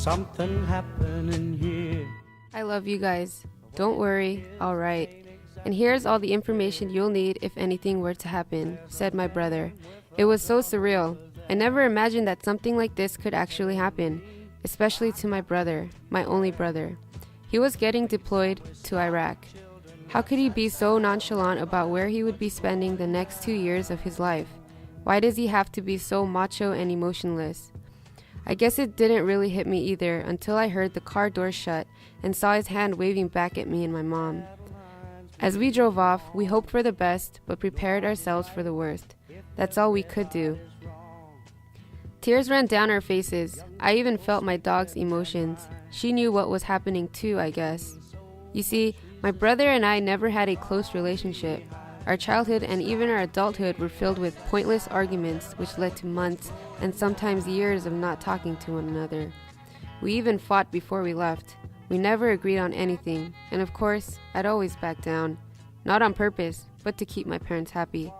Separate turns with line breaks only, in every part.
something happening here.
I love you guys. Don't worry, I'll write. And here's all the information you'll need if anything were to happen, said my brother. It was so surreal. I never imagined that something like this could actually happen, especially to my brother, my only brother. He was getting deployed to Iraq. How could he be so nonchalant about where he would be spending the next 2 years of his life? Why does he have to be so macho and emotionless? I guess it didn't really hit me either until I heard the car door shut and saw his hand waving back at me and my mom. As we drove off, we hoped for the best but prepared ourselves for the worst. That's all we could do. Tears ran down our faces. I even felt my dog's emotions. She knew what was happening too, I guess. You see, my brother and I never had a close relationship. Our childhood and even our adulthood were filled with pointless arguments which led to months and sometimes years of not talking to one another. We even fought before we left. We never agreed on anything, and of course, I'd always back down. Not on purpose, but to keep my parents happy.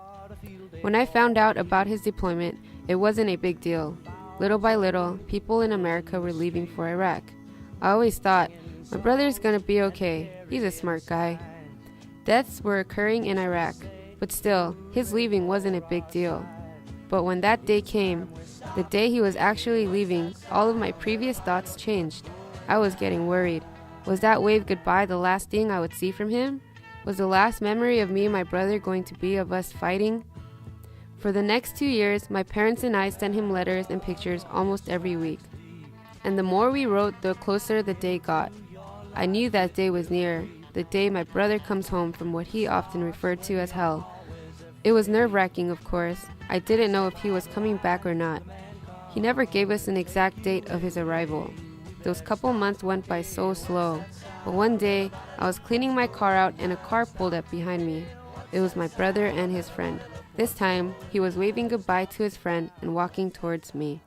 When I found out about his deployment, it wasn't a big deal. Little by little, people in America were leaving for Iraq. I always thought, my brother's gonna be okay. He's a smart guy. Deaths were occurring in Iraq, but still, his leaving wasn't a big deal. But when that day came, the day he was actually leaving, all of my previous thoughts changed. I was getting worried. Was that wave goodbye the last thing I would see from him? Was the last memory of me and my brother going to be of us fighting? For the next 2 years, my parents and I sent him letters and pictures almost every week. And the more we wrote, the closer the day got. I knew that day was near, the day my brother comes home from what he often referred to as hell. It was nerve-wracking, of course. I didn't know if he was coming back or not. He never gave us an exact date of his arrival. Those couple months went by so slow, but one day I was cleaning my car out and a car pulled up behind me. It was my brother and his friend. This time, he was waving goodbye to his friend and walking towards me.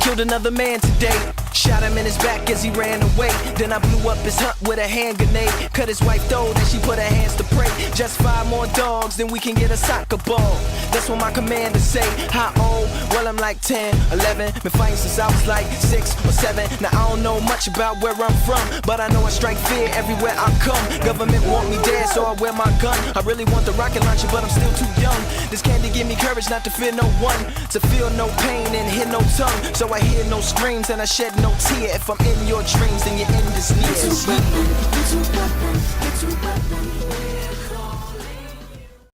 Killed another man today. Shot him in his back as he ran away. Then I blew up his hut with a hand grenade. Cut his wife throat and she put her hands to pray. Just 5 more dogs, then we can get a soccer ball. That's what my commander say. How old? Well, I'm like 10, 11. Been fighting since I was like 6 or 7. Now I don't know much about where I'm from, but I know I strike fear everywhere I come. Government want me dead, so I wear my gun. I really want the rocket launcher, but I'm still too young. This candy give me courage not to fear no one, to feel no pain and hear no tongue. So I hear no screams and I shed no tear. If I'm in your dreams, then your end is near.